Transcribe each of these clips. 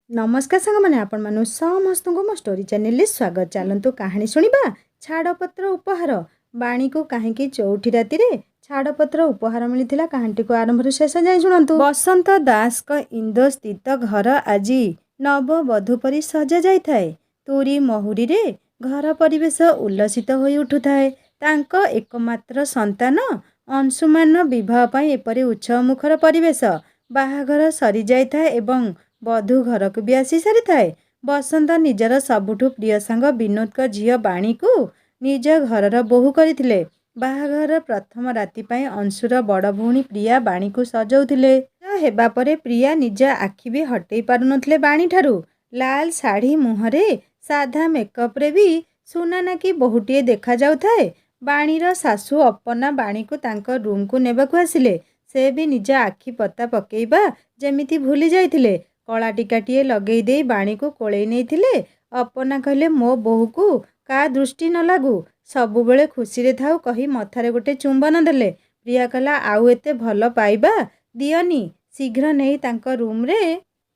नमस्कार सांग मैंने आपण मानु समस्त को मो स्टोरी चैनल स्वागत। चलतु कहानी शुणा छाड़पत्र उपहार बाणी को कहीं चौठी राति छाड़पत्र उपहार मिलता। कहानी को आरंभ शेष जाए शुणु। बसंत दास इंदो स्थित घर आज नववधू परी सजा जाए। तुरी महुरी रे घर परिवेश उल्लसित हो उठुए। एकमात्र संतान अंशुमान विवाह एपरी उत्सव मुखर परिवेश। बाहाघर सरी जाए एवं बधू घर को भी आसी सारी थाए। बसंत निजर सबुठु प्रिय सांग विनोद का झील बाणी को निज घर बोहू करथिले। बाहाघर प्रथम राति पाई अंशुर बड़ भौणी प्रिया बाणी को सजाउथिले। हेबा परे प्रिया निज आखि भी हटई पारुनथिले बाणी ठारू। लाल साड़ी मुहरे साधा मेकअप रे भी सुना नाकी बहुटीए देखा जाउथाए। बाणीर सासू अपना बाणी को तांको रूम को नेबाकू आसिले। से भी निज आखि पता पकेइबा जेमिति भूली जाइथिले। कला टीकाटीए लगई दे बाणी को कोले नहीं। अपना कहले मो बोहू को का दृष्टि न लागू, सबुबले खुशी रे थाउ कही मथारे गोटे चुंबन देले। प्रिया कहला आउ एते भल पाइबा दियनी, शीघ्र नहीं तांको रूम रे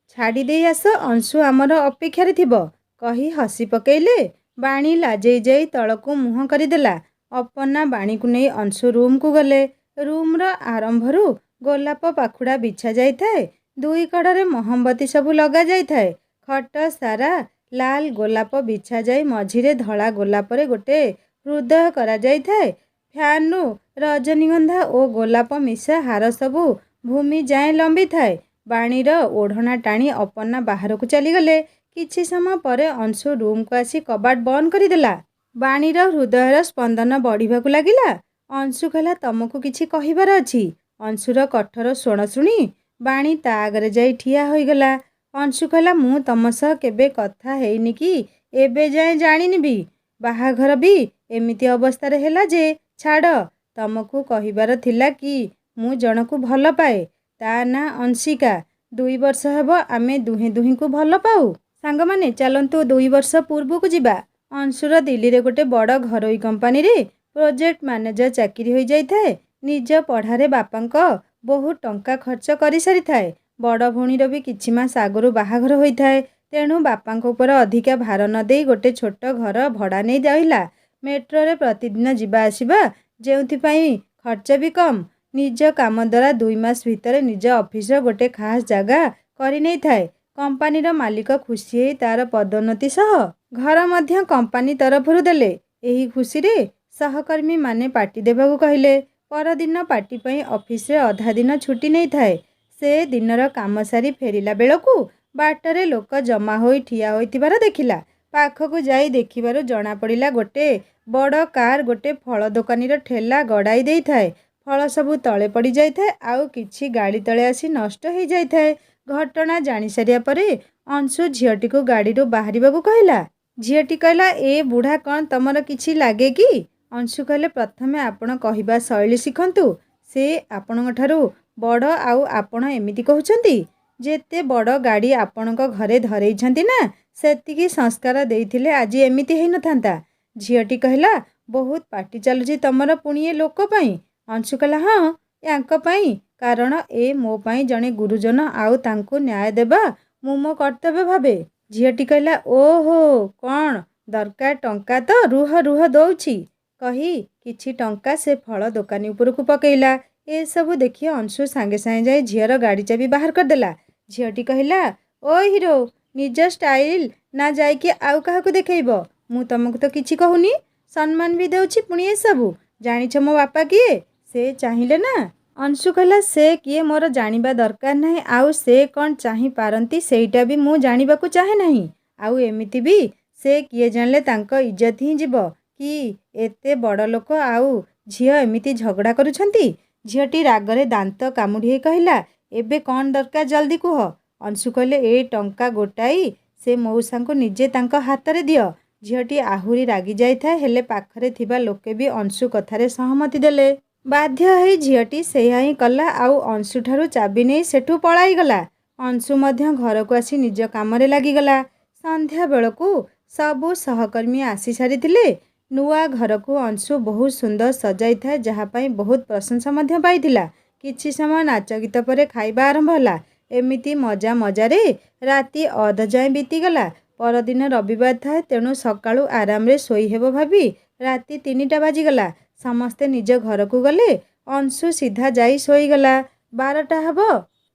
छाड़ी दे आस, अंशु आमर अपेक्षारे थिबो कही हसी पकेइले। बाणी लाजई जाई तलको मुह करदेला। अपना बाणी को नहीं अंशु रूम को गले। रूम रो आरंभरू गोलाप पाखुड़ा बिछा जाई थाए। दुई कड़े मोहम्बती सबू लगा जाए। खट सारा लाल गोलाप बिछा जाए, मझिरे धला गोलाप रे गोटे हृदय करा जाए। फैन रु रजनीगंधा और गोलाप मिशा हार सबू भूमि जाए लंबी थाए। बाणीर ओढ़ना टाणी अपना बाहर को चलीगले। किछि समय परे अंशु रूम को आसी कबाट बंद करदेला। बाणीर हृदयर स्पंदन बढ़िबाकू लागिला। अंशु कहला तमको किछि कहिबार अछि। अंशुर कठोर स्वर शुणी बाणी ता आगरे जाई ठिया होइगला। अंशु कहला मु तम सह केबे कथा हेइनि कि एबे जाए जानिनि भी। बाहाघर भी एमिति अवस्था रे हेला जे छाड़, तमको कहिबार थिला कि मु जनकु भल पाए, ता ना अंशिका। 2 वर्ष हेबो आमे दुहे दुही को भल पाऊ। सांग माने चलंतु 2 वर्ष पूर्व को जिबा। अंशुर दिल्ली रे गोटे बड़ घरोई कंपनी रे प्रोजेक्ट मैनेजर चाकरी हो जाई थाए। निज पढ़ारे बापांको बहुत टंका खर्च कर सारी थाए। बड़ भौणीर भी किछि मास आगरू बाहाघर होइथाए। तेणु बापांको उपर अधिका भार न देई गोटे छोट घर भड़ा नहीं जाइला। मेट्रो रे प्रतिदिन जिबा आसिबा, जेउथिपाई खर्च भी कम। निज काम द्वारा 2 मास भितर निज ऑफिस गोटे खास जगह करि नै थाए। कंपनीर मालिक खुशी होई तार पदोन्नति सह घर मध्य कंपनी तरफरु देले। एही खुशी रे सहकर्मी माने पार्टी देबाकू कहिले। परदिन पार्टी पई ऑफिस रे अधा दिन छुट्टी नहीं थाए। से दिनर काम सारी फेरिला बेलकू बाटरे लोक जमा होई ठिया होइतिबार देखिला। पाखकू जाई देखिबारु जना पड़िला गोटे बड़ कार गोटे फल दोकानीर ठेला गड़ाई देई थाए। फल सबू तले पड़ी जाई थाए, आउ किछि गाड़ी तले आसी नष्ट हो जाई थाए। घटना जानी सारिया परे अंशु झियटी को गाड़ी रो बाहरिबाकू कहला। झियटी कहला ए बुढ़ा कौन तमर किछि लागे कि? अंशु कहले प्रथमे आपण कहिबा शैली शिखंतु। से आपणଙ୍କ ठारू बड़ आउ आपण एमिति कहउछंती। जेते बड़ गाड़ी आपणଙ୍କ घरे धरैछंती ना, सेतिकी संस्कार देइथिले आज एमिति हेइ नथांता। झियटी कहला बहुत पार्टी चलुची तमर पुणिए लोक पई। अंशु कहला हां यांक पई, कारण ए मो पई जणे गुरुजन आउ तांको न्याय देबा मु मो कर्तव्य भाबे। झियटी कहला ओहो कौन दरकार टंका तो रुह रुह दउची कही किछि टंका से फल दोकानी ऊपर को पकेइला। ए सबू देखि अंशु सांगे सांगे जाए झियर गाड़ी चाबी बाहर कर देला। झियटी कहला ओ हीरो निज स्टाइल ना जाए कि आउ काहाकू देखैबो। मु तमको तो किछि कहूनी, सम्मान भी देउछि, पुणी ए सबू जानिछ मो बापा किए से चाहिले ना। अंशु कहला से किए मोर जानिबा दरकार नाही, आउ से कौन चाहि पारंती सेइटा भी मु जानिबाकू चाहे नाही। आउ एमिति भी से किए जानले तांको इज्जत ही जिवो कि एते बड़ लोक आउ झियो एमिति झगड़ा करुछंती। झियटी रागरे दांत कामुड़ी कहला एबे कौन दरकार जल्दी कुह। अंशु कहले ए टंका गोटाई से मौसा को निजे तांको हाथ रे दियो। झियटी आहुरी रागी जाई थाए, हेले पाखरे थिबा लोके भी अंशु कथारे सहमति देले। बाध्य हेई झियटी सेया ही कला, आउ अंशु ठारू चाबी नहीं सेठू पलाई गला। अंशु मध्य घर को आसी निज कामरे लागिगला। संध्या बेलकू सबू सहकर्मी आसी सारिथिले। नुआ घर को अंशु बहुत सुंदर सजाई थाए, जहाँ पाई बहुत प्रशंसा मध्य पाइथिला। किछि समय नाच गीत परे खाइबा आरंभ होला। ଏମିତି ମଜା ମଜାରେ ରାତି ଅଧ ଯାଏଁ ବିତିଗଲା। ପରଦିନ ରବିବାର ଥାଏ, ତେଣୁ ସକାଳୁ ଆରାମରେ ଶୋଇ ହେବ ଭାବି ରାତି 3ଟା ବାଜିଗଲା। ସମସ୍ତେ ନିଜ ଘରକୁ ଗଲେ। ଅଂଶୁ ସିଧା ଯାଇ ଶୋଇଗଲା। 12ଟା ହେବ।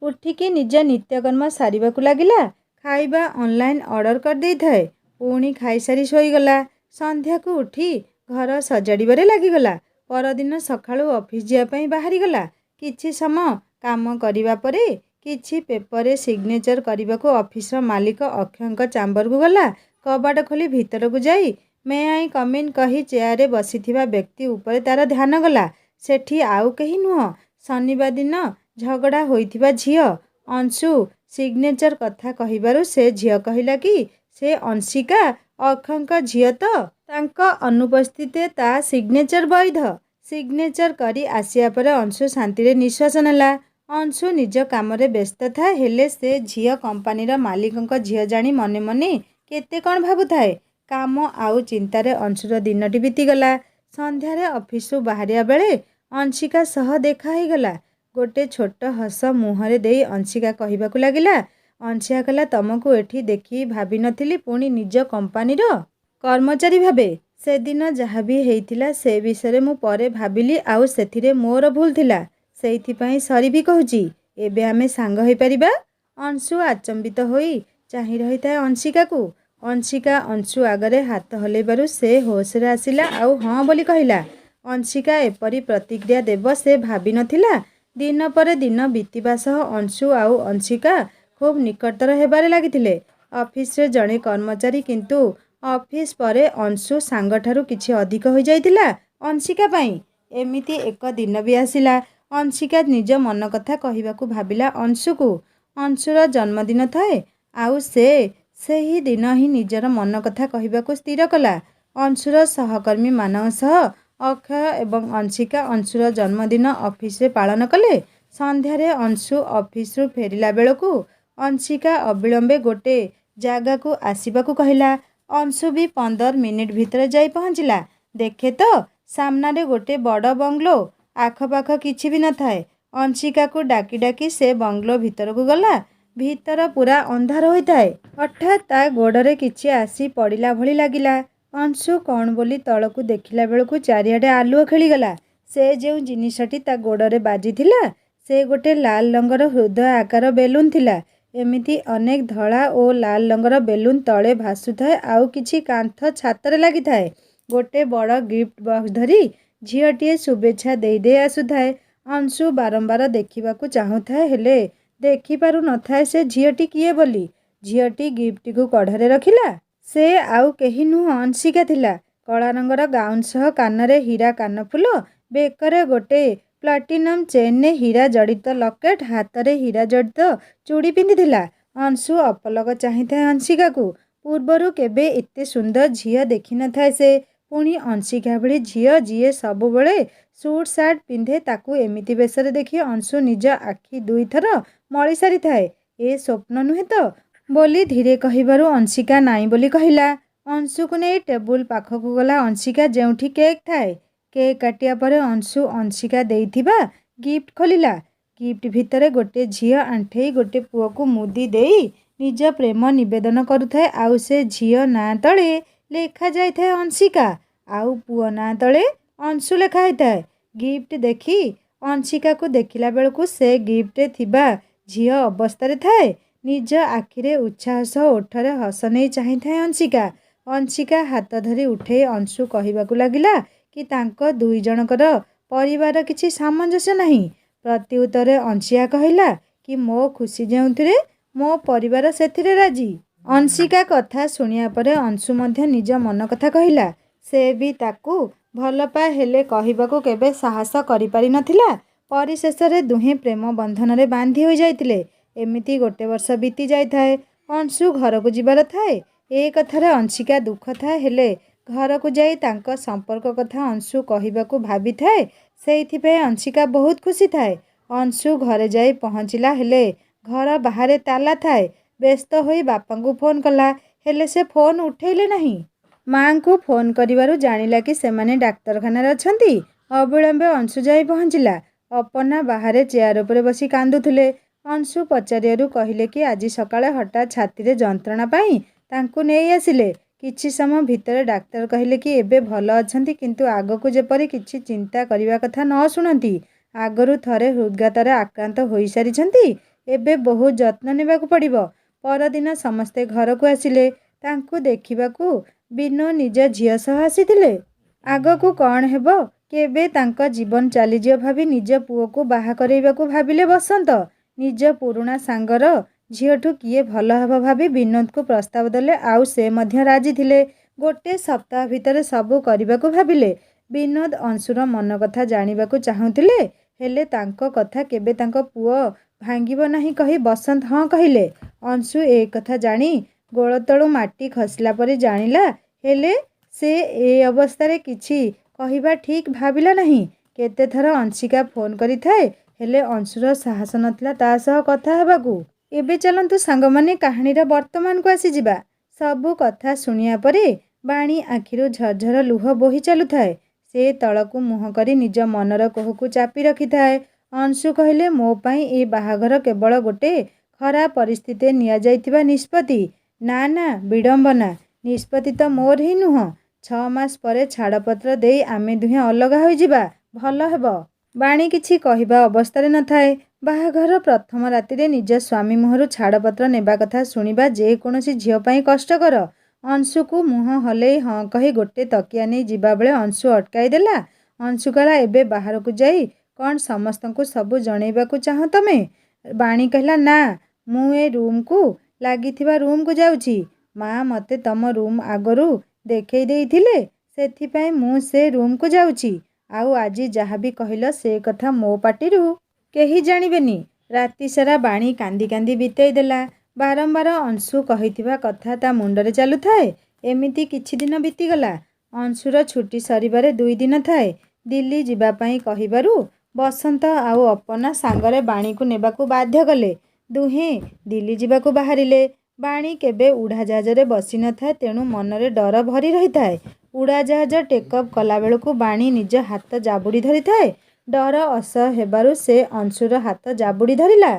ଉଠିକି ନିଜ ନିତ୍ୟକର୍ମ ସାରିବାକୁ ଲାଗିଲା। ଖାଇବା ଅନଲାଇନ୍ ଅର୍ଡ଼ର କରିଦେଇଥାଏ। ପୁଣି ଖାଇସାରି ଶୋଇଗଲା। ସନ୍ଧ୍ୟାକୁ ଉଠି ଘର ସଜାଡ଼ିବାରେ ଲାଗିଗଲା। ପରଦିନ ସକାଳୁ ଅଫିସ ଯିବା ପାଇଁ ବାହାରିଗଲା। କିଛି ସମୟ କାମ କରିବା ପରେ କିଛି ପେପରରେ ସିଗ୍ନେଚର କରିବାକୁ ଅଫିସର ମାଲିକ ଅକ୍ଷୟଙ୍କ ଚାମ୍ବରକୁ ଗଲା। କବାଟ ଖୋଲି ଭିତରକୁ ଯାଇ ମେ ଆଇ କମିନ୍ କହି ଚେୟାରରେ ବସିଥିବା ବ୍ୟକ୍ତି ଉପରେ ତାର ଧ୍ୟାନ ଗଲା। ସେଠି ଆଉ କେହି ନୁହଁ, ଶନିବାର ଦିନ ଝଗଡ଼ା ହୋଇଥିବା ଝିଅ ଅଂଶୁ। ସିଗ୍ନେଚର କଥା କହିବାରୁ ସେ ଝିଅ କହିଲା କି ସେ ଅଂଶିକା, ଅକ୍ଷୟଙ୍କ ଝିଅ ତ। ତାଙ୍କ ଅନୁପସ୍ଥିତିରେ ତା ସିଗ୍ନେଚର ବୈଧ। ସିଗ୍ନେଚର କରି ଆସିବା ପରେ ଅଂଶୁ ଶାନ୍ତିରେ ନିଶ୍ୱାସ ନେଲା। ଅଂଶୁ ନିଜ କାମରେ ବ୍ୟସ୍ତ ଥାଏ, ହେଲେ ସେ ଝିଅ କମ୍ପାନୀର ମାଲିକଙ୍କ ଝିଅ ଜାଣି ମନେ ମନେ କେତେ କ'ଣ ଭାବୁଥାଏ। କାମ ଆଉ ଚିନ୍ତାରେ ଅଂଶୁର ଦିନଟି ବିତିଗଲା। ସନ୍ଧ୍ୟାରେ ଅଫିସରୁ ବାହାରିବା ବେଳେ ଅଂଶିକା ସହ ଦେଖା ହୋଇଗଲା। ଗୋଟେ ଛୋଟ ହସ ମୁହଁରେ ଦେଇ ଅଂଶିକା କହିବାକୁ ଲାଗିଲା, ଅଂଶିକା କହିଲା, ତମକୁ ଏଠି ଦେଖି ଭାବିନଥିଲି, ପୁଣି ନିଜ କମ୍ପାନୀର କର୍ମଚାରୀ ଭାବେ। ସେଦିନ ଯାହା ବି ହେଇଥିଲା ସେ ବିଷୟରେ ମୁଁ ପରେ ଭାବିଲି, ଆଉ ସେଥିରେ ମୋର ଭୁଲ ଥିଲା। ସେଇଥିପାଇଁ ସରି ବି କହୁଛି। ଏବେ ଆମେ ସାଙ୍ଗ ହୋଇପାରିବା। ଅଂଶୁ ଆଚମ୍ବିତ ହୋଇ ଚାହିଁ ରହିଥାଏ ଅଂଶିକାକୁ। ଅଂଶିକା ଅଂଶୁ ଆଗରେ ହାତ ହଲେଇବାରୁ ସେ ହୋସରେ ଆସିଲା, ଆଉ ହଁ ବୋଲି କହିଲା। ଅଂଶିକା ଏପରି ପ୍ରତିକ୍ରିୟା ଦେବ ସେ ଭାବିନଥିଲା। ଦିନ ପରେ ଦିନ ବିତିବା ସହ ଅଂଶୁ ଆଉ ଅଂଶିକା ଖୁବ୍ ନିକଟତର ହେବାରେ ଲାଗିଥିଲେ। ଅଫିସରେ ଜଣେ କର୍ମଚାରୀ, କିନ୍ତୁ ଅଫିସ ପରେ ଅଂଶୁ ସାଙ୍ଗଠାରୁ କିଛି ଅଧିକ ହୋଇଯାଇଥିଲା ଅଂଶିକା ପାଇଁ। ଏମିତି ଏକ ଦିନ ବି ଆସିଲା। ଅଂଶିକା ନିଜ ମନ କଥା କହିବାକୁ ଭାବିଲା ଅଂଶୁକୁ। ଅଂଶୁର ଜନ୍ମଦିନ ଥାଏ, ଆଉ ସେ ସେହି ଦିନ ହିଁ ନିଜର ମନ କଥା କହିବାକୁ ସ୍ଥିର କଲା। ଅଂଶୁର ସହକର୍ମୀମାନଙ୍କ ସହ ଅକ୍ଷୟ ଏବଂ ଅଂଶିକା ଅଂଶୁର ଜନ୍ମଦିନ ଅଫିସରେ ପାଳନ କଲେ। ସନ୍ଧ୍ୟାରେ ଅଂଶୁ ଅଫିସରୁ ଫେରିଲା ବେଳକୁ ଅଂଶିକା ଅବିଳମ୍ବେ ଗୋଟେ ଜାଗାକୁ ଆସିବାକୁ କହିଲା। ଅଂଶୁ ବି 15 ମିନିଟ୍ ଭିତରେ ଯାଇ ପହଞ୍ଚିଲା। ଦେଖେ ତ, ସାମ୍ନାରେ ଗୋଟେ ବଡ଼ ବଙ୍ଗଲୋ, ଆଖପାଖ କିଛି ବି ନଥାଏ। ଅଂଶିକାକୁ ଡାକି ଡାକି ସେ ବଙ୍ଗଲୋ ଭିତରକୁ ଗଲା। ଭିତର ପୁରା ଅନ୍ଧାର ହୋଇଥାଏ। ହଠାତ୍ ତା ଗୋଡ଼ରେ କିଛି ଆସି ପଡ଼ିଲା ଭଳି ଲାଗିଲା। ଅଂଶୁ କ'ଣ ବୋଲି ତଳକୁ ଦେଖିଲା ବେଳକୁ ଚାରିଆଡ଼େ ଆଲୁଅ ଖେଳିଗଲା। ସେ ଯେଉଁ ଜିନିଷଟି ତା ଗୋଡ଼ରେ ବାଜିଥିଲା ସେ ଗୋଟେ ଲାଲ ରଙ୍ଗର ହୃଦୟ ଆକାର ବେଲୁନ୍ ଥିଲା। ଏମିତି ଅନେକ ଧଳା ଓ ଲାଲ ରଙ୍ଗର ବେଲୁନ୍ ତଳେ ଭାସୁଥାଏ, ଆଉ କିଛି କାନ୍ଥ ଛାତରେ ଲାଗିଥାଏ। ଗୋଟେ ବଡ଼ ଗିଫ୍ଟ ବକ୍ସ ଧରି ଝିଅଟିଏ ଶୁଭେଚ୍ଛା ଦେଇ ଦେଇ ଆସୁଥାଏ। ଅଂଶୁ ବାରମ୍ବାର ଦେଖିବାକୁ ଚାହୁଁଥାଏ, ହେଲେ ଦେଖିପାରୁ ନଥାଏ ସେ ଝିଅଟି କିଏ ବୋଲି। ଝିଅଟି ଗିଫ୍ଟଟିକୁ କଢ଼ରେ ରଖିଲା। ସେ ଆଉ କେହି ନୁହଁ, ଅଂଶିକା ଥିଲା। କଳା ରଙ୍ଗର ଗାଉନ ସହ କାନରେ ହୀରା କାନଫୁଲ, ବେକରେ ଗୋଟେ ପ୍ଲାଟିନମ୍ ଚେନ୍ରେ ହୀରା ଜଡ଼ିତ ଲକେଟ୍, ହାତରେ ହୀରା ଜଡ଼ିତ ଚୁଡ଼ି ପିନ୍ଧିଥିଲା। ଅଂଶୁ ଅପଲକ ଚାହିଁଥାଏ ଅଂଶିକାକୁ। ପୂର୍ବରୁ କେବେ ଏତେ ସୁନ୍ଦର ଝିଅ ଦେଖିନଥାଏ ସେ। ପୁଣି ଅଂଶିକା ଭଳି ଝିଅ, ଯିଏ ସବୁବେଳେ ସୁଟ୍ ସାର୍ଟ ପିନ୍ଧେ, ତାକୁ ଏମିତି ବେଶରେ ଦେଖି ଅଂଶୁ ନିଜ ଆଖି ଦୁଇଥର ମଳି ସାରିଥାଏ। ଏ ସ୍ୱପ୍ନ ନୁହେଁ ତ ବୋଲି ଧୀରେ କହିବାରୁ ଅଂଶିକା ନାଇଁ ବୋଲି କହିଲା। ଅଂଶୁକୁ ନେଇ ଟେବୁଲ ପାଖକୁ ଗଲା ଅଂଶିକା, ଯେଉଁଠି କେକ୍ ଥାଏ। କେକ୍ କାଟିବା ପରେ ଅଂଶୁ ଅଂଶିକା ଦେଇଥିବା ଗିଫ୍ଟ ଖୋଲିଲା। ଗିଫ୍ଟ ଭିତରେ ଗୋଟେ ଝିଅ ଆଣ୍ଠେଇ ଗୋଟେ ପୁଅକୁ ମୁଦି ଦେଇ ନିଜ ପ୍ରେମ ନିବେଦନ କରୁଥାଏ, ଆଉ ସେ ଝିଅ ନାଁ ତଳେ ଲେଖାଯାଇଥାଏ ଅଂଶିକା, ଆଉ ପୁଅ ନାଁ ତଳେ ଅଂଶୁ ଲେଖା ହୋଇଥାଏ। ଗିଫ୍ଟ ଦେଖି ଅଂଶିକାକୁ ଦେଖିଲା ବେଳକୁ ସେ ଗିଫ୍ଟରେ ଥିବା ଝିଅ ଅବସ୍ଥାରେ ଥାଏ। ନିଜ ଆଖିରେ ଉତ୍ସାହ ସହ ଓଠରେ ହସ ନେଇ ଚାହିଁଥାଏ ଅଂଶିକା। ଅଂଶିକା ହାତ ଧରି ଉଠେଇ ଅଂଶୁ କହିବାକୁ ଲାଗିଲା କି ତାଙ୍କ ଦୁଇ ଜଣଙ୍କର ପରିବାର କିଛି ସାମଞ୍ଜସ୍ୟ ନାହିଁ। ପ୍ରତି ଉତ୍ତରରେ ଅଂଶିକା କହିଲା କି ମୋ ଖୁସି ଯେଉଁଥିରେ, ମୋ ପରିବାର ସେଥିରେ ରାଜି। ଅଂଶିକା କଥା ଶୁଣିବା ପରେ ଅଂଶୁ ମଧ୍ୟ ନିଜ ମନ କଥା କହିଲା। ସେ ବି ତାକୁ ଭଲ ପାଏ, ହେଲେ କହିବାକୁ କେବେ ସାହସ କରିପାରି ନଥିଲା। ପରିଶେଷରେ ଦୁହେଁ ପ୍ରେମ ବନ୍ଧନରେ ବାନ୍ଧି ହୋଇଯାଇଥିଲେ। ଏମିତି ଗୋଟେ ବର୍ଷ ବିତି ଯାଇଥାଏ। ଅଂଶୁ ଘରକୁ ଯିବାର ଥାଏ। ଏ କଥାରେ ଅଂଶିକା ଦୁଃଖ ଥାଏ, ହେଲେ ଘରକୁ ଯାଇ ତାଙ୍କ ସମ୍ପର୍କ କଥା ଅଂଶୁ କହିବାକୁ ଭାବିଥାଏ। ସେଇଥିପାଇଁ ଅଂଶିକା ବହୁତ ଖୁସି ଥାଏ। ଅଂଶୁ ଘରେ ଯାଇ ପହଞ୍ଚିଲା, ହେଲେ ଘର ବାହାରେ ତାଲା ଥାଏ। ବ୍ୟସ୍ତ ହୋଇ ବାପାଙ୍କୁ ଫୋନ୍ କଲା, ହେଲେ ସେ ଫୋନ୍ ଉଠେଇଲେ ନାହିଁ। ମାଆଙ୍କୁ ଫୋନ୍ କରିବାରୁ ଜାଣିଲା କି ସେମାନେ ଡାକ୍ତରଖାନାରେ ଅଛନ୍ତି। ଅବିଳମ୍ବେ ଅଂଶୁ ଯାଇ ପହଞ୍ଚିଲା। ଅପର୍ଣ୍ଣା ବାହାରେ ଚେୟାର ଉପରେ ବସି କାନ୍ଦୁଥିଲେ। अंशु पचारियारू कहले कि आज सकाळे हठात छाती जंत्रणा पाई तांकू नहीं आसिले। किछि समय भितर डाक्तर कहले कि एबे भल अछंती किंतु आगकू जेपरी किछि चिंता करिवा कथा न शुणंती। आगरू थरे हृदघातर आक्रांत होई सारिछंती। एबे बहुत जत्न नेबाकू पड़िबो। परदिन समस्ते घरकू आसिले। तांकू देखिबाकू बिनो निज झियो सह आसिथिले। आगकू कौन हेबो केबे तांका जीवन चलीजियो भाभी निज पुओकू बाहा करेइबाकू भाबिले बसंत। निज पुरुणा सांगर झीठू किए भल हेबो भाभी विनोद को प्रस्ताव देले। आउ से मध्य राजी थिले। गोटे सप्ताह भितर सबू करबाकू भाबिले। विनोद अंशुर मन कथा जानिबाकू चाहुथिले हेले तांको कथा केबे तांको पुओ भांगिबो नाही कही बसंत हाँ कहिले। अंशु ए कथा जानी गोलतळू माटी खसला परी जानिला हेले से ए अवस्था किछि कहिबा ठीक भाबिला नाही। केते थर अंशिका फोन करि थाए हेले अंशुर साहस नथिला ता सह कथा हेबाकू। एबे चलंतु सांगमाने कहानीर वर्तमान को आसी जिबा। सबू कथा सुनिया परे बाणी आखिरु झरझर लुह बोही चालू थाए। से तळकू मुह करी निज मनर कोहकू चापी रखी थाए। अंशु कहले मो पाई ए बाहाघर केवल गोटे खराब परिस्थिति निया जाइथिबा निष्पत्ति। ना ना विडंबना निष्पत्ति तो मोर ही नुह। 6 मास परे छाड़पत्र देई आमे दुहे अलगा होई जिबा भल हेबो। बाणी किछि कहिबा अवस्था न थाए। बाहाघर प्रथम राति निज स्वामी मुहरु छाड़पत्र नेबा कथा शुणिबा जे कोनोसी झियो पाई कष्टकर। अंशु को मुह हले हाँ कही गोटे तकिया नहीं जिबा बेले अंशु अटकाई देला। अंशु कहला एबे बाहर को जाई कौन समस्त को सबू जणैबाकू चाह तमे। बाणी कहला ना मु ए रूम को लागिथिबा रूम को जाउची। माँ मते तम रूम आगरू देखई देइथिले सेथिपाई मु से रूम को जाउची। आउ आजी जहाँ भी कहल से कथा मो पाटिरू केही जानिबेनी। राति सारा बाणी कांदी कांदी बितेई देला। बारंबार अंशु कहिथिबा कथा ता मुंडरे चालू थाए। एमिति किछि दिन बीतीगला। अंशुर छुट्टी सरिबारे 2 दिन थाए। दिल्ली जिबा पाई कहिबारु बसंत आउ अपना सांगरे बाणी को नेबाकू बाध्य कले। दुहे दिल्ली जिबाकू बाहरिले। बाणी केबे उड़ाजाहाज बसी न थाए तेणु मनरे डर भरी रही थाए। उड़ाजाहाज टेकअप कला बेलू बाणी निज हाथ जाबुड़ी धरी थाए। डर असह हेबारु से अंशुर हाथ जाबुड़ी धरिला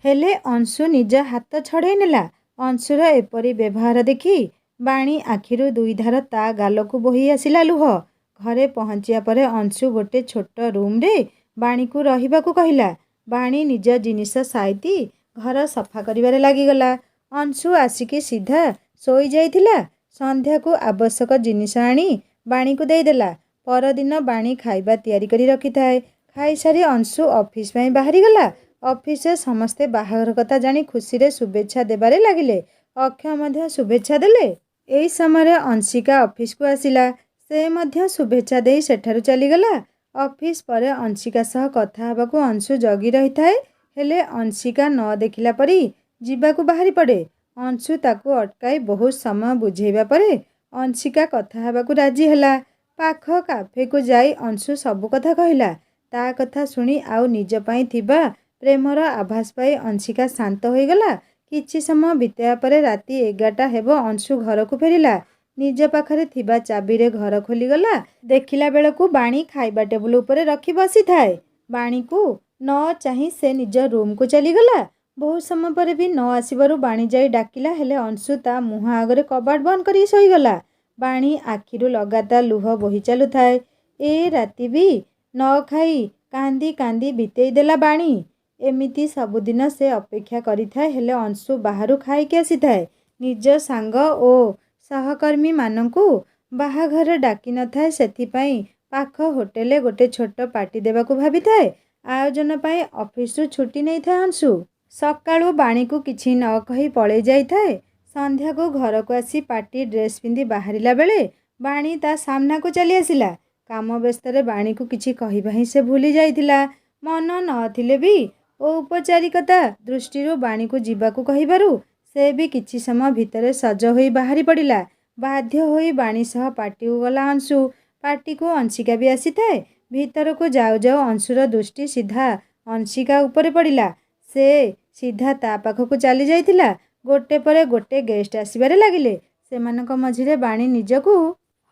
हेले अंशु निज हाथ छड़े नेला। अंशुर एपरी व्यवहार देखी बाणी आखिरु 2 धार ता गालकू बोही आसिला लुह। घरे पहुँचिया परे अंशु गोटे छोट रूम रे बाणी को रहिबाकू कहिला। बाणी निज जिनिस साइती घर सफा करिबारे लागिगला। अंशु आसिकी सीधा सोई जाइथिला। संध्या को आवश्यक जिनिस आनी बाणी को देदेला। परदिन बाणी खाइबा तैयारी करी रखी थाए। खाई सारी अंशु ऑफिस में बाहरी गला। ऑफिस समस्ते बाहाघर कथा जानी खुशी रे शुभेच्छा देबारे लागिले। अक्षय मध्य शुभेच्छा देले। एई समय अंशिका ऑफिस को आसिला। से मध्य शुभेच्छा देई सेठारु चलीगला। ऑफिस परे अंशिका सह कथा हेबाकू अंशु जगी रही थाए हेले अंशिका न देखिला परी जीवाकू बाहरी पड़े। अंशु ताकू अटकाई बहुत समय बुझेबा परे अंशिका कथा हेबाकू राजी हैला। पाख काफे को जाई अंशु सबु कथा कहिला। ता कथा सुनी आउ निज पाई थिबा प्रेमर आभास पाई अंशिका शांत होई गला। किछि समय बितेया परे राति 11टा हेबो अंशु घर को फेरिला। निज पाखरे थिबा चाबी रे घर खोली गला। देखिला बेलकू बाणी खाइबा टेबुल उपरे रखी बसी थाए। बाणी को न चाही से निज रूम को चली गला। बहुत समय पर भी न आसीबारु बाणी जाई डाकिला हेले अंशु ता मुह आगरे कबाट बंद करी सोई गला। बाणी आखिरु लगातार लुह बोही चालू थाए। ए राति भी न खाई कांदी कांदी बितेई देला बाणी। एमिति सबुदिन से अपेक्षा करी थाए हेले अंशु बाहरु खाइके आसी थाए। निज सांग ओ सहकर्मी मानंकु बाहाघर डाकी न थाए सेथिपाई पाख होटेल गोटे छोट पार्टी देबाकू भाबी थाए। आयोजन पाई ऑफिस छुट्टी नहीं थाए अंशु। सकाळु बाणी को किछि न कही पळे जाई थाए। संध्या को घर को आसी पार्टी ड्रेस पिंधि बाहरिला बेले बाणी ता सामना को चली आसिला। काम व्यस्त रे बाणी को किछि कहिबा ही से भूली जाइथिला। मन न थिले भी औपचारिकता दृष्टिरु बाणी को जीवाकू कहिबारु से भी किछि समय भितरे सज होई बाहरी पड़िला। बाध्य होई बाणी सह पार्टी को गला अंशु। पार्टी को अंशिका भी आसी थाए। भीतर को जाऊ जाऊ अंशुर दृष्टि सीधा अंशिका उपरे पड़िला। से सीधा ता पाखकू चली जाइथिला। गोटे परे गोटे गेस्ट आसीबारे लागिले। सेमानक मझिरे बाणी निजकू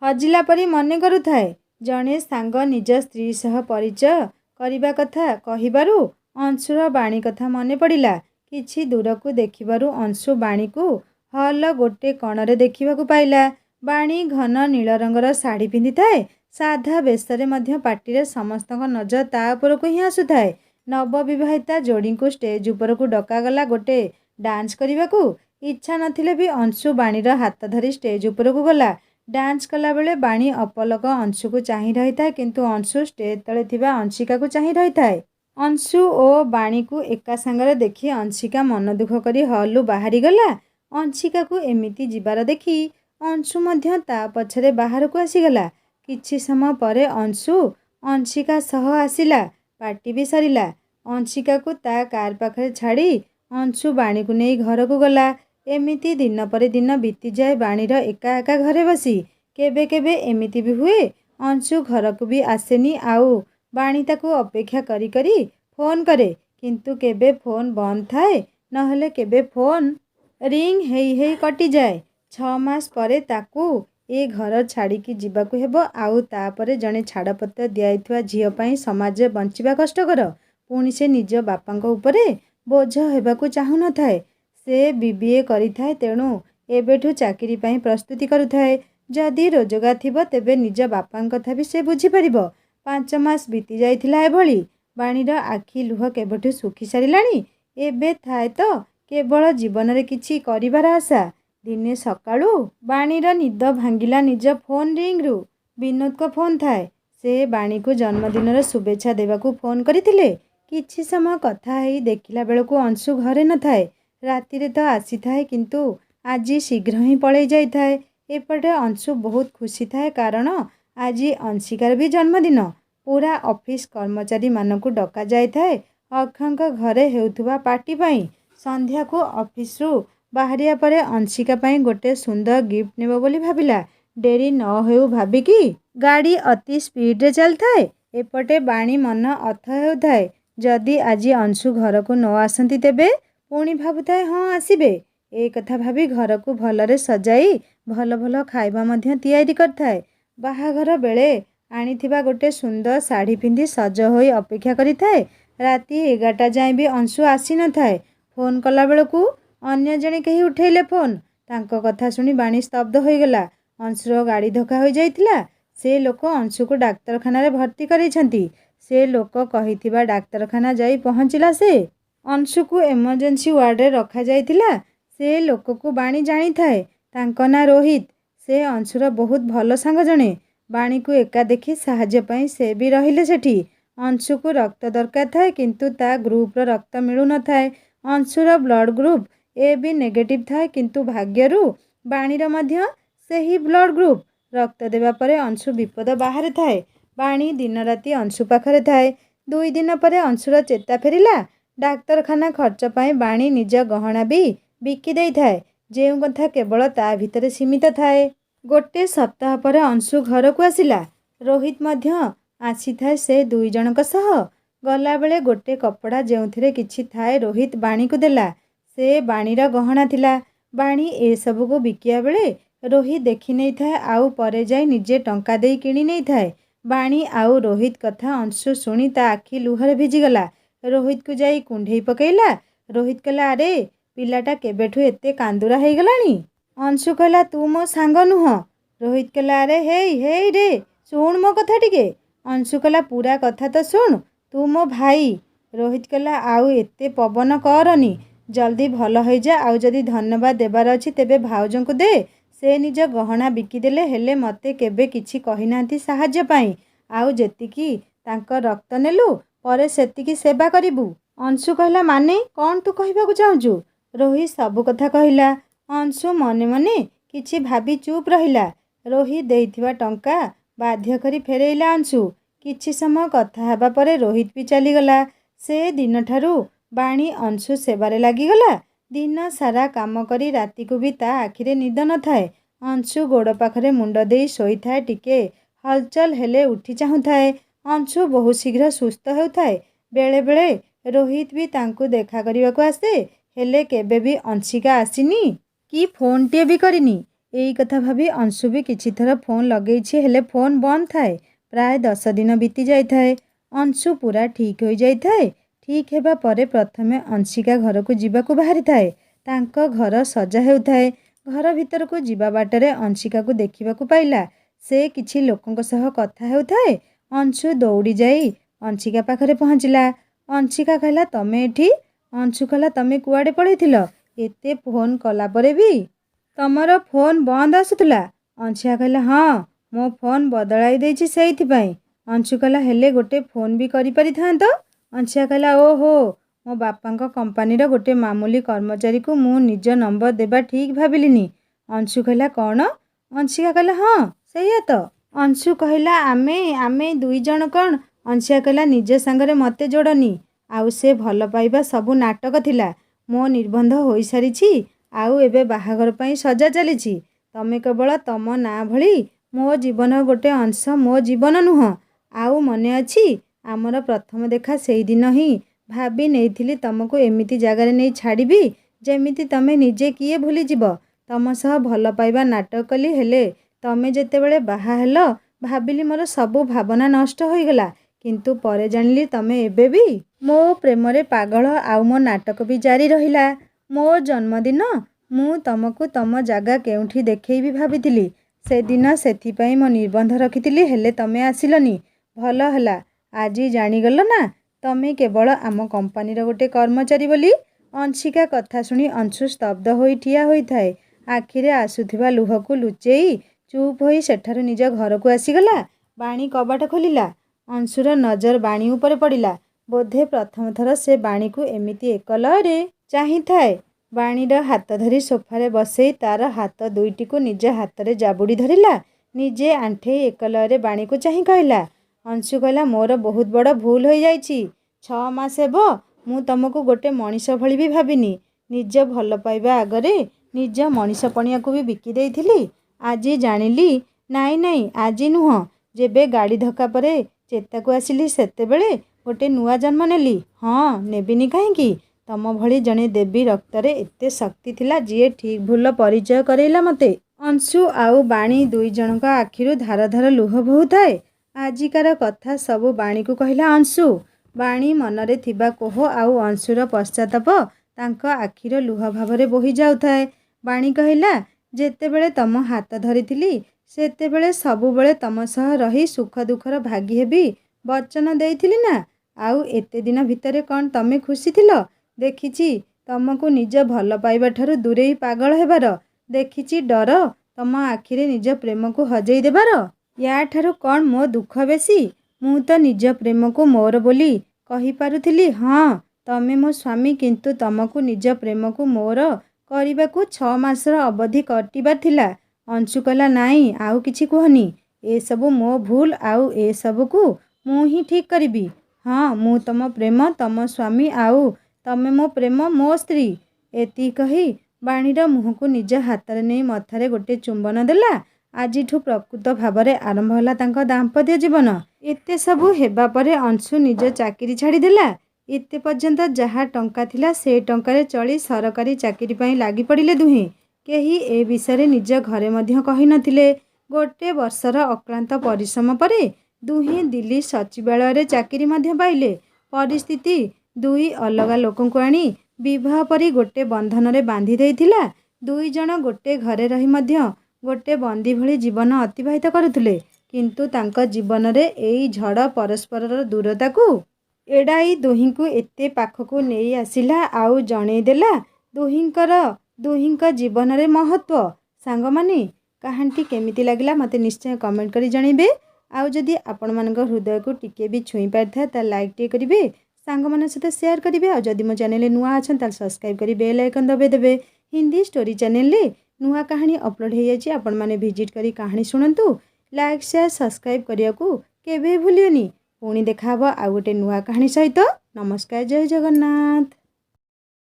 हजिला परी मने करुथाए। जणे सांग निज स्त्री सह परिचय करिबा कथा कहिबारु अंशुर बाणी कथा मन पड़ा। किछि दूरकू देखिबारु अंशु बाणीकू हॉल गोटे कणरे देखिबाकू पाइला। बाणी घन नील रंगर शाढ़ी पिंधि थाए। साधा बेशरे मध्य पार्टी समस्तक नजर ता उपरकू ही आसुथाए। नवविवाहिता जोड़ी को स्टेज उपरकू डकागला गोटे डांस करने। इच्छा नथिले भी अंशु बाणीर हाथ धरी स्टेज उपरकू गला। डांस कला बेले बाणी अपलक अंशु को चाहि रही था, किंतु अंशु स्टेज तले थिबा अंशिका को चाहि रही था। अंशु और बाणी को एका सांगरे देखी अंशिका मन दुख करी हॉलू बाहरी गला। अंशिका को एमिति जिबार देखी अंशु मध्य ता पछरे बाहर को आसीगला। किछि समय परे अंशु अंशिका सह आसिला। पार्टी भी सरिला। अंशिका को ता कार पाखरे छाड़ी अंशु बाणी को नहीं घर को गला। एमिति दिन पर दिन बीती जाए बाणीर एका एका घरे बसी। केबे केबे एमिति भी हुए अंशु घर को भी आसेनी। आउ बाणी ताकू अपेक्षा करी करी फोन करे, किंतु केबे फोन बंद थाए, नहले केबे फोन रिंग हेई हेई कटि जाए। 6 मास परे ताकू ए घर छाड़िकी जीवाकू हेबो। आउ तापरे जणे छाड़पत्र दियाइथुआ झियो पई समाज बंचिबा कष्टकर। पुणी से निज बापांको उपरे बोझ हेबाकू चाहू न थाए। से बीबीए करिथाए, तेणु एबेठू चाकरी पई प्रस्तुति करुथाए। जदि रोजगार थिबो तेबे निज बापांक कथा भी से बुझी परिबो। 5 मास बीती जाइथिला एभली। बाणीर आखि लुह केबठू सुखी सारिलाणी। एबे थाए तो केवल जीवन रे किछि करिबार आशा। दिने सकाळू बाणीर निद भांगिला निज फोन रिंगरू। विनोद को फोन थाए। से बाणी को जन्मदिनर शुभेच्छा देवाकू फोन करथिले। किछि समय कथा हेई देखिला बेलकू अंशु घरे न थाए। रातिरे तो आसी थाए, किंतु आज शीघ्र ही पळै जाई थाए। एपटे अंशु बहुत खुशी थाए, कारण आज अंशिकार भी जन्मदिन। पूरा ऑफिस कर्मचारी मानकू डका जाई थाए अक्षयंक घरे हेउथुबा पार्टी पई। संध्या को ऑफिस रु बाहरिया परे अंशिका पई गोटे सुंदर गिफ्ट नेबो बोली भाबिला। डेरी न हेउ भाबिकी गाड़ी अति स्पीड रे चल थाए। एपटे बाणी मन अथ हेउ थाए। जदि आज अंशु घर को न आसंती तेबे पुणी भाबुथाए हाँ आसिबे। ए कथा भाबी घर को भलरे सजाई भल भल खाइबा मध्य तैयारी करथाए। बाहाघर बेले आनिथिबा गोटे सुंदर साड़ी पिंधि सज होई अपेक्षा करिथाए। राति 11टा जाए भी अंशु आसी न थाए। फोन कला बेलकू अन्य जणे केही उठेइले फोन। तांको कथा सुनी बाणी स्तब्ध होई गला। अंशुर गाड़ी धक्का होई जाइथिला। से लोक अंशु को डाक्तरखाना रे भर्ती करिसंती। से लोक कहिथिबा डाक्तरखाना जाई पहुंचिला। से अंशु को इमरजेंसी वार्ड रे रखा जाइथिला। से लोक को बाणी जानी थाए। तांको ना रोहित। से अंशुर बहुत भल सांग जणे। बाणी को एका देखी साहाଯ୍य पई से भी रहिले सेठी। अंशु को रक्त दरकार थाए, किंतु ता ग्रुप रो रक्त मिलु न थाए। अंशुर blood group A B negative थाए, किंतु भाग्यरू बाणीर मध्य सेही ब्लड ग्रुप। रक्त देवा परे अंशु विपद बाहर थाए। बाणी दिन राति अंशु पाखरे थाए। 2 दिन परे अंशुर चेता फेरिला। डाक्तरखाना खर्च पई बाणी निज गहना भी बिकी देई थाए, जे कथा केवल ता भितरे सीमित थाए। गोटे सप्ताह पर अंशु घर को आसिला। रोहित मध्य आसी थाए से 2 जनक सह। गला बेले गोटे कपड़ा जेउथिरे किछि थाए रोहित बाणी को देला। से बाणीर गहना थिला। बाणी ए सब को बिकिया बेले रोहित देखि नै थाए, आउ परे जाई निजे टंका देई किनी नै थाए। बाणी आउ रोहित कथा अंशु सुनी ता आखि लुहरे भिजी गला। रोहित को जाई कुंढेई पकेइला। रोहित कहला, अरे पिलाटा केबेठू एते कांदुरा हेई गलानी। अंशु कहला, तू मो सांग नुह। रोहित कहला, अरे हेई हेई रे सुन मो कथा टिके। अंशु कहला, पूरा कथा तो सुन, तू मो भाई। रोहित कहला, आउ एते पवन करनी, जल्दी भल हो जा। आउ जदि धन्यवाद देबार अछि तेबे भाउजन को दे। से निज गहना बिकिदेले हेले मते केबे किछि कहिनांती साहाଯ୍य पाई। आउ जेतिकी तांको रक्त नेलु परे सेतिकी सेवा करिबु। अंशु कहला, माने कौन तू कहिबाकू चाहुचु? रोहित सब कथा कहिला। अंशु मने मने किछि भाबी चुप रहिला। रोहित देइथिबा टंका बाध्य करी फेरेइला अंशु। किछि समय कथा हेबा परे रोहित भी चलीगला। से दिन ठारू बाणी अंशु सेबारे लागिगला। दिन सारा काम करी राति को भी ता आखिरे निद न थाए। अंशु गोड़ पाखरे मुंड देई शोई थाए। टिके हलचल हेले उठी चाहू थाए। अंशु बहुत शीघ्र सुस्थ हेउथाए। बेले बेले रोहित भी तांकू देखा करिबाकू आसे, हेले केबे भी अंशिका आसीनी कि फोन टे भी करिनी। एई कथा भाबी अंशु भी किछि थर फोन लगेइछि, हेले फोन बंद थाए। प्राय 10 दिन बीती जाई थाए। अंशु पूरा ठीक हो जाई थाए। ଠିକ୍ ହେବା ପରେ ପ୍ରଥମେ ଅଂଶିକା ଘରକୁ ଯିବାକୁ ବାହାରିଥାଏ। ତାଙ୍କ ଘର ସଜା ହେଉଥାଏ। ଘର ଭିତରକୁ ଯିବା ବାଟରେ ଅଂଶିକାକୁ ଦେଖିବାକୁ ପାଇଲା। ସେ କିଛି ଲୋକଙ୍କ ସହ କଥା ହେଉଥାଏ। ଅଂଶୁ ଦୌଡ଼ି ଯାଇ ଅଂଶିକା ପାଖରେ ପହଞ୍ଚିଲା। ଅଂଶିକା କହିଲା, ତମେ ଏଠି? ଅଂଶୁ କହିଲା, ତମେ କୁଆଡ଼େ ପଳେଇଥିଲ? ଏତେ ଫୋନ୍ କଲା ପରେ ବି ତମର ଫୋନ୍ ବନ୍ଦ ଆସୁଥିଲା। ଅଂଶିକା କହିଲା, ହଁ, ମୋ ଫୋନ୍ ବଦଳାଇ ଦେଇଛି ସେଇଥିପାଇଁ। ଅଂଶୁ କହିଲା, ହେଲେ ଗୋଟେ ଫୋନ୍ ବି କରିପାରିଥାନ୍ତ। ଅଂଶିକା କହିଲା, ଓହୋ, ମୋ ବାପାଙ୍କ କମ୍ପାନୀର ଗୋଟେ ମାମୁଲି କର୍ମଚାରୀକୁ ମୁଁ ନିଜ ନମ୍ବର ଦେବା ଠିକ୍ ଭାବିଲିନି। ଅଂଶୁ କହିଲା, କ'ଣ? ଅଂଶିକା କହିଲା, ହଁ, ସେଇଆ ତ। ଅଂଶୁ କହିଲା, ଆମେ ଦୁଇ ଜଣ କ'ଣ? ଅଂଶିକା କହିଲା, ନିଜ ସାଙ୍ଗରେ ମୋତେ ଯୋଡ଼ନି। ଆଉ ସେ ଭଲ ପାଇବା ସବୁ ନାଟକ ଥିଲା। ମୋ ନିର୍ବନ୍ଧ ହୋଇସାରିଛି। ଆଉ ଏବେ ବାହାଘର ପାଇଁ ସଜା ଚାଲିଛି। ତମେ କେବଳ ତମ ନାଁ ଭଳି ମୋ ଜୀବନର ଗୋଟେ ଅଂଶ, ମୋ ଜୀବନ ନୁହଁ। ଆଉ ମନେ ଅଛି ଆମର ପ୍ରଥମ ଦେଖା ସେଇଦିନ ହିଁ ଭାବି ନେଇଥିଲି ତମକୁ ଏମିତି ଜାଗାରେ ନେଇ ଛାଡ଼ିବି ଯେମିତି ତମେ ନିଜେ କିଏ ଭୁଲିଯିବ। ତମ ସହ ଭଲ ପାଇବା ନାଟକ କଲି, ହେଲେ ତମେ ଯେତେବେଳେ ବାହା ହେଲ ଭାବିଲି ମୋର ସବୁ ଭାବନା ନଷ୍ଟ ହୋଇଗଲା। କିନ୍ତୁ ପରେ ଜାଣିଲି ତମେ ଏବେ ବି ମୋ ପ୍ରେମରେ ପାଗଳ। ଆଉ ମୋ ନାଟକ ବି ଜାରି ରହିଲା। ମୋ ଜନ୍ମଦିନ ମୁଁ ତମକୁ ତମ ଜାଗା କେଉଁଠି ଦେଖେଇବି ଭାବିଥିଲି। ସେଦିନ ସେଥିପାଇଁ ମୋ ନିର୍ବନ୍ଧ ରଖିଥିଲି, ହେଲେ ତମେ ଆସିଲନି। ଭଲ ହେଲା, ଆଜି ଜାଣିଗଲ ନା ତମେ କେବଳ ଆମ କମ୍ପାନୀର ଗୋଟେ କର୍ମଚାରୀ ବୋଲି। ଅଂଶିକା କଥା ଶୁଣି ଅଂଶୁ ସ୍ତବ୍ଧ ହୋଇ ଠିଆ ହୋଇଥାଏ। ଆଖିରେ ଆସୁଥିବା ଲୁହକୁ ଲୁଚେଇ ଚୁପ୍ ହୋଇ ସେଠାରୁ ନିଜ ଘରକୁ ଆସିଗଲା। ବାଣୀ କବାଟ ଖୋଲିଲା। ଅଂଶୁର ନଜର ବାଣୀ ଉପରେ ପଡ଼ିଲା। ବୋଧେ ପ୍ରଥମ ଥର ସେ ବାଣୀକୁ ଏମିତି ଏକଲୟରେ ଚାହିଁଥାଏ। ବାଣୀର ହାତ ଧରି ସୋଫାରେ ବସେଇ ତାର ହାତ ଦୁଇଟିକୁ ନିଜ ହାତରେ ଜାବୁଡ଼ି ଧରିଲା। ନିଜେ ଆଣ୍ଠେଇ ଏକଲୟରେ ବାଣୀକୁ ଚାହିଁ କହିଲା, ଅଂଶୁ କହିଲା, ମୋର ବହୁତ ବଡ଼ ଭୁଲ ହୋଇଯାଇଛି। 6 ମାସ ହେବ ମୁଁ ତମକୁ ଗୋଟେ ମଣିଷ ଭଳି ବି ଭାବିନି। ନିଜ ଭଲ ପାଇବା ଆଗରେ ନିଜ ମଣିଷପଣିଆକୁ ବି ବିକି ଦେଇଥିଲି। ଆଜି ଜାଣିଲି, ନାଇଁ, ଆଜି ନୁହଁ, ଯେବେ ଗାଡ଼ି ଧକ୍କା ପରେ ଚେତାକୁ ଆସିଲି ସେତେବେଳେ ଗୋଟେ ନୂଆ ଜନ୍ମ ନେଲି। ହଁ, ନେବିନି କାହିଁକି? ତମ ଭଳି ଜଣେ ଦେବୀ ରକ୍ତରେ ଏତେ ଶକ୍ତି ଥିଲା ଯିଏ ଠିକ୍ ଭୁଲର ପରିଚୟ କରେଇଲା ମୋତେ। ଅଂଶୁ ଆଉ ବାଣୀ ଦୁଇ ଜଣଙ୍କ ଆଖିରୁ ଧାର ଧାର ଲୁହ ବୋହୁଥାଏ। ଆଜିକାର କଥା ସବୁ ବାଣୀକୁ କହିଲା ଅଂଶୁ। ବାଣୀ ମନରେ ଥିବା କୋହ ଆଉ ଅଂଶୁର ପଶ୍ଚାତାପ ତାଙ୍କ ଆଖିର ଲୁହ ଭାବରେ ବୋହି ଯାଉଥାଏ। ବାଣୀ କହିଲା, ଯେତେବେଳେ ତମ ହାତ ଧରିଥିଲି ସେତେବେଳେ ସବୁବେଳେ ତମ ସହ ରହି ସୁଖ ଦୁଃଖର ଭାଗୀ ହେବି ବଚନ ଦେଇଥିଲି ନା? ଆଉ ଏତେ ଦିନ ଭିତରେ କ'ଣ ତମେ ଖୁସି ଥିଲ? ଦେଖିଛି ତମକୁ ନିଜ ଭଲ ପାଇବାଠାରୁ ଦୂରେଇ ପାଗଳ ହେବାର। ଦେଖିଛି ଡର ତମ ଆଖିରେ ନିଜ ପ୍ରେମକୁ ହଜେଇ ଦେବାର। ୟାଠାରୁ କ'ଣ ମୋ ଦୁଃଖ ବେଶୀ? ମୁଁ ତ ନିଜ ପ୍ରେମକୁ ମୋର ବୋଲି କହିପାରୁଥିଲି। ହଁ, ତମେ ମୋ ସ୍ୱାମୀ, କିନ୍ତୁ ତମକୁ ନିଜ ପ୍ରେମକୁ ମୋର କରିବାକୁ 6 ମାସର ଅବଧି କଟିବାର ଥିଲା। ଅଂଶୁ କହିଲା, ନାଇଁ, ଆଉ କିଛି କୁହନି। ଏସବୁ ମୋ ଭୁଲ, ଆଉ ଏସବୁକୁ ମୁଁ ହିଁ ଠିକ୍ କରିବି। ହଁ, ମୁଁ ତମ ପ୍ରେମ, ତମ ସ୍ୱାମୀ, ଆଉ ତମେ ମୋ ପ୍ରେମ, ମୋ ସ୍ତ୍ରୀ। ଏତିକି କହି ବାଣୀର ମୁହଁକୁ ନିଜ ହାତରେ ନେଇ ମଥାରେ ଗୋଟେ ଚୁମ୍ବନ ଦେଲା। ଆଜିଠୁ ପ୍ରକୃତ ଭାବରେ ଆରମ୍ଭ ହେଲା ତାଙ୍କ ଦାମ୍ପତ୍ୟ ଜୀବନ। ଏତେ ସବୁ ହେବା ପରେ ଅଂଶୁ ନିଜ ଚାକିରି ଛାଡ଼ିଦେଲା। ଏତେ ପର୍ଯ୍ୟନ୍ତ ଯାହା ଟଙ୍କା ଥିଲା ସେ ଟଙ୍କାରେ ଚଳି ସରକାରୀ ଚାକିରି ପାଇଁ ଲାଗି ପଡ଼ିଲେ ଦୁହେଁ। କେହି ଏ ବିଷୟରେ ନିଜ ଘରେ ମଧ୍ୟ କହିନଥିଲେ। ଗୋଟେ ବର୍ଷର ଅକ୍ଳାନ୍ତ ପରିଶ୍ରମ ପରେ ଦୁହେଁ ଦିଲ୍ଲୀ ସଚିବାଳୟରେ ଚାକିରି ମଧ୍ୟ ପାଇଲେ। ପରିସ୍ଥିତି ଦୁଇ ଅଲଗା ଲୋକଙ୍କୁ ଆଣି ବିବାହ ପରି ଗୋଟେ ବନ୍ଧନରେ ବାନ୍ଧି ଦେଇଥିଲା। ଦୁଇ ଜଣ ଗୋଟେ ଘରେ ରହି ମଧ୍ୟ ଗୋଟେ ବନ୍ଦୀ ଭଳି ଜୀବନ ଅତିବାହିତ କରୁଥିଲେ। କିନ୍ତୁ ତାଙ୍କ ଜୀବନରେ ଏଇ ଝଡ଼ ପରସ୍ପରର ଦୂରତାକୁ ଏଡ଼ାଇ ଦୁହିଁଙ୍କୁ ଏତେ ପାଖକୁ ନେଇ ଆସିଲା ଆଉ ଜଣେଇ ଦେଲା ଦୁହିଁଙ୍କ ଜୀବନରେ ମହତ୍ତ୍ୱ। ସାଙ୍ଗମାନେ, କାହାଣୀଟି କେମିତି ଲାଗିଲା ମୋତେ ନିଶ୍ଚୟ କମେଣ୍ଟ କରି ଜଣାଇବେ। ଆଉ ଯଦି ଆପଣମାନଙ୍କ ହୃଦୟକୁ ଟିକେ ବି ଛୁଇଁ ପାରିଥାଏ ତାହେଲେ ଲାଇକ୍ ଟିକେ କରିବେ, ସାଙ୍ଗମାନଙ୍କ ସହିତ ସେୟାର କରିବେ। ଆଉ ଯଦି ମୋ ଚ୍ୟାନେଲରେ ନୂଆ ଅଛନ୍ତି ତାହେଲେ ସବସ୍କ୍ରାଇବ୍ କରି ବେଲ୍ ଆଇକନ୍ ଦବାଇ ଦେବେ। ହିନ୍ଦୀ ଷ୍ଟୋରି ଚ୍ୟାନେଲରେ ନୂଆ କାହାଣୀ ଅପଲୋଡ଼ ହୋଇଯାଇଛି, ଆପଣମାନେ ଭିଜିଟ୍ କରି କାହାଣୀ ଶୁଣନ୍ତୁ। ଲାଇକ୍, ସେୟାର, ସବସ୍କ୍ରାଇବ୍ କରିବାକୁ କେବେ ଭୁଲିବେନି। ପୁଣି ଦେଖା ହେବ ଆଉ ଗୋଟେ ନୂଆ କାହାଣୀ ସହିତ। ନମସ୍କାର, ଜୟ ଜଗନ୍ନାଥ।